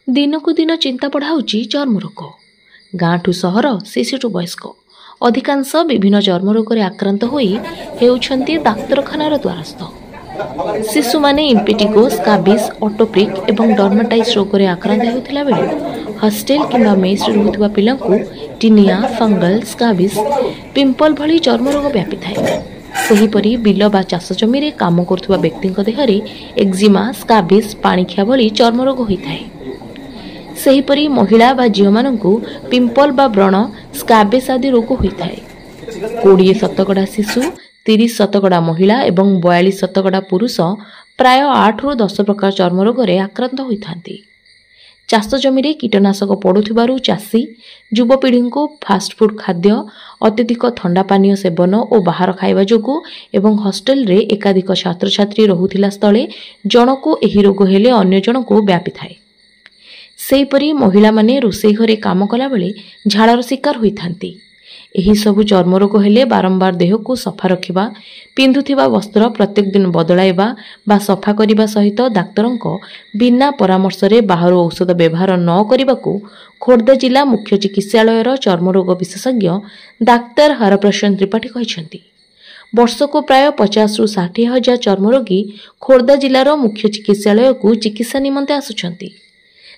दिनकु दिन चिंता बढ़ाऊँच चर्मरोग। गाँठू सहर शिशुठू वयस्क अधिकांश विभिन्न चर्मरोग आक्रांत होती डाक्तरखानार द्वारस्थ। शिशु माने इम्पेटिगो, स्काबिस, ऑटोप्रिक एवं डर्माटाइटिस रोग आक्रांत होता बेले हॉस्टेल किंबा मेस रुवा पिलांकु टीनिया, फंगल, स्काबिस, पिंपल भली चर्मरोग व्यापी थाए। सेहीपरि बिल बा चाष जमी रे काम करुवा व्यक्ति देहरे एक्जिमा, स्काबिस, पाणिखिया भली चर्मरोग होता है। सेहीपरि महिला बा झील मानकु पिंपल बा व्रण, स्काबिस आदि रोग होता है। 20% शिशु, 30% महिला एवं 42% पुरुष प्राय 8 ରୁ 10 प्रकार चर्मरोग आक्रांत होती। चाष जमी कीटनाशक पड़ुथिबारु चाषी युवपीढ़ी को फास्टफुड खाद्य, अत्यधिक ठंडा पानीय सेवन और बाहर खाइबा जोगु एवं हॉस्टेल रे एकाधिक छात्र छात्री रहुथिला स्थले जनकु एही रोग हेले अन्य जनकु व्यापी थाए। सेहीपरि महिला माने रोषेई घरे काम कला बेले झाड़ार शिकार होइथांती। एही सबु चर्मरोग हेले बारंबार देह को सफा रखिबा, पिंधुथिबा वस्त्र प्रत्येक दिन बदलाइबा बा सफा करिबा सहित डाक्तरंक बिना परामर्श रे बाहर औषध व्यवहार न करिबाकू खोर्धा जिला मुख्य चिकित्सालयर चर्मरोग विशेषज्ञ डाक्तर हरप्रशांत त्रिपाठी कहिसेंती। वर्षको प्राय 50 ରୁ 60 हजार चर्मरोगी खोर्धा जिलार मुख्य चिकित्सालय को चिकित्सा निमंते आसुछंती।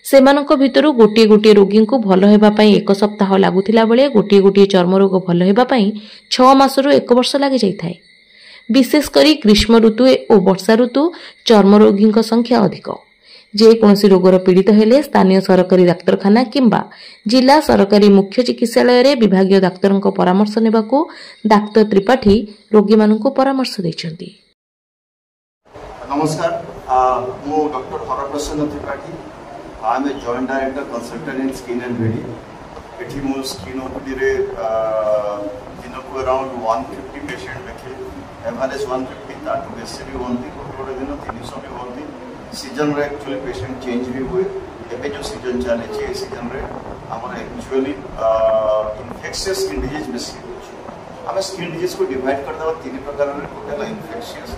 सेमानक भितरु गोटे गोटे रोगी को भल हेबा पई 1 सप्ताह लागुथिला बेले गोटे गोटे चर्मरोग भल हेबा पई 6 मासरु 1 वर्ष लागि जाइथाय। विशेष करी ग्रीष्म ऋतु और वर्षा ऋतु चर्मरोगी संख्या अधिक। जे कोनसी रोगर पीड़ित हेले स्थानीय सरकारी डाक्तरखाना किंबा जिला सरकारी मुख्य चिकित्सालय रे विभागीय डाक्तरंक परामर्श नेबाकू डाक्तर त्रिपाठी रोगी मानकू परामर्श दैछंती। नमस्कार, मु doctor Haraprasanta Tripathi. I am a joint director consultant in skin and body. एठी मु स्किन ओपीडी रे दिन को अराउंड 150 पेशेंट देखे। एवरेज 150 ताटू बेसी भी होंती, गोटे दिन 300 भी होंती। सीजन रे एक्चुअली पेशेंट चेंज भी हुए। एबे जो सीजन चले छे सीजन रे हमर एक्चुअली इन्फेक्शियस स्किन डिजीज बेसी होछ। हम स्किन डिजीज को डिवाइड कर दवा 3 प्रकार रे। गोटे इन्फेक्शियस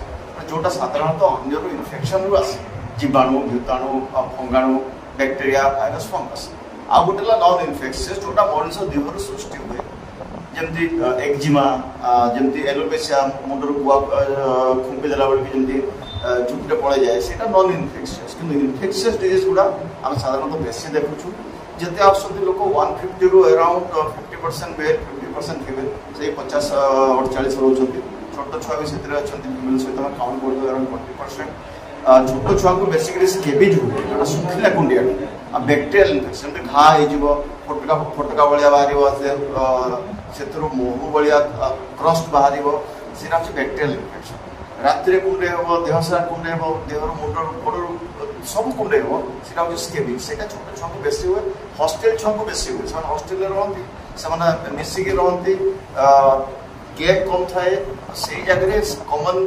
जोटा साधारणतः अन्य इन्फेक्शन रु आसे, जीवाणु, भूताणु, फंगाणु, बैक्टीरिया, भाइरस, फंगस। आ गोटे नॉन इन्फेक्शियस जोटा मनुष्य देहर सृष्टि हुए, जमती एक्जिमा, जमती एलोपेशिया, मुंडर बुआ खुंपी देला बेले जमती चुपटे पड़े जाए, सेटा नॉन इन्फेक्शियस। किंतु इन्फेक्शियस डिजीज गुडा हम साधारणतः बेसी देखुछु। जते आसुती लोक 150 ରୁ अराउंड 50% मेल, 50% फीमेल, से 50 और 40 रहउछंती। छोट छुआ भी सेतरे अछंती, फीमेल सहित हम काउंट करतो अराउंड 40%। छोट छुआ को बेसिकली स्केबिज हुए, जोटा सुखिला कुंडिया बैक्टेरियल इन्फेक्शन घा हो, फोटका फोटका भाया बाहर से मोह भाया क्रस्ट बाहर से बैक्टेरियल इन्फेक्शन। रात कुंडे हम, देह सारा कुंडे हम, देहर मुंड गोड़ सब कुंडे हम, से स्केबिज। से छोट छुआ को बेसी हुए, हॉस्टेल छुआ को बेसी हुए। से हॉस्टेल रहती, से मिसिकी रहती, केयर कम थाए, से जगह कॉमन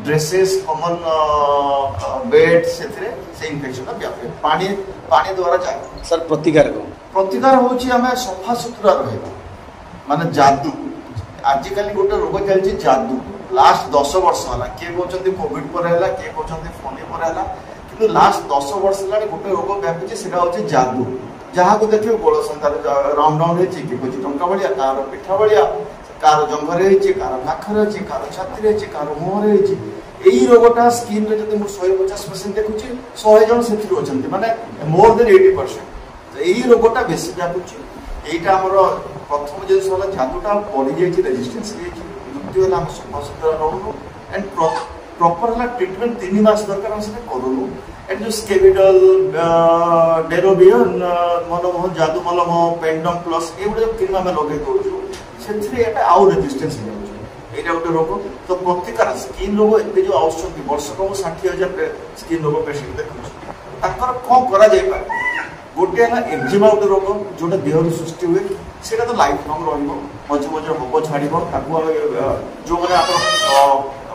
ड्रेसेस, कॉमन बेड से इन्फेक्शन व्यापे पानी द्वारा जाए। सर प्रतिकार होची हमें सफा सुतरा रहबा माने जादू। आजिकल गोटे रोग चलछि जादू। लास्ट 10 वर्ष वाला के कहउछन्ती कोविड पर हैला, के कहउछन्ती फोनी पर हैला, किंतु लास्ट 10 वर्ष लानी गोटे रोग व्यापी सेटा होछि जादू। जहाँ को देखियो गोड़ संतार राउंड राउंड हेछि, कि कोछि टंका भलिया, कार पिठा भलिया, कार जंघरे हेछि, कार नाखरे हेछि, कार छाती हेछि, कार मुहरे हेछि। एई रोगटा स्किन रे जते मु 150% देखुछि, 100 जन सेथिरु अछन्ती, माने मोर देन 80%। तो एई रोगटा बेसी व्यापुछि। एइटा हमर प्रथम जे होला जादूटा पड़ी जाइछि, रेजिस्टेंस हेछि, मृत्यु होला हम सफा रहनु एंड प्रॉपर होला ट्रीटमेंट 3 मास दरकार हम से करूनु। एंड जो स्केविडल, डेरोबियन, मनोमोहन, जादू मलम, पेंडम प्लस ए जो क्रीम हम लगे दउछु, सेथिरे एटा आउ रेजिस्टेंस हे जाउछु। एटा गोटे रोग। तो प्रतिकार स्किन रोग एते जो औषधि वर्षक 60,000 स्किन रोग पेशेंट देखुछु, ताकर कोन करा जाय पारे। गोटे है एक्जिमा गोटे रोग जोटा देहर सृष्टि हुए, सेटा तो लाइफ लॉन्ग रहिबो, मझे मझे हम छाड़िबो। ताकू जो माने आप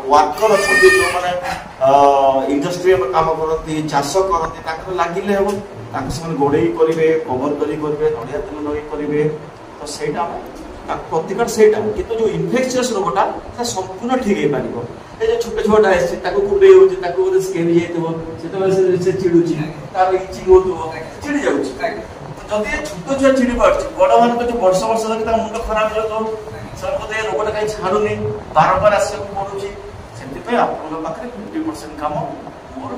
वर्कर अच्छे, जो मैंने इंडस्ट्री में काम करती, चाष करती, लगिले हम से गोड़े करेंगे, कवर करेंगे, नड़िया तेल लगे करेंगे। तो सहीटा प्रतिकार सहीटा, किंतु जो इन्फेक्शियस रोगटा संपूर्ण ठीक हो पार। ए जो छोटे छोटा है ताको कुंडे होची ताको बोले स्किन हे तो से चिडुची तार इचिंग होतो चिडी जाउची जदि छोट छुआ चिडी पड़छ बड़ मान तो वर्ष वर्ष धरि ता मुंड खराब हो तो सर्वदे रोगटा कहीं छाड़ुनी बारंबार आसको पड़ुची सेति पे आपन पाखरे 50% काम मोर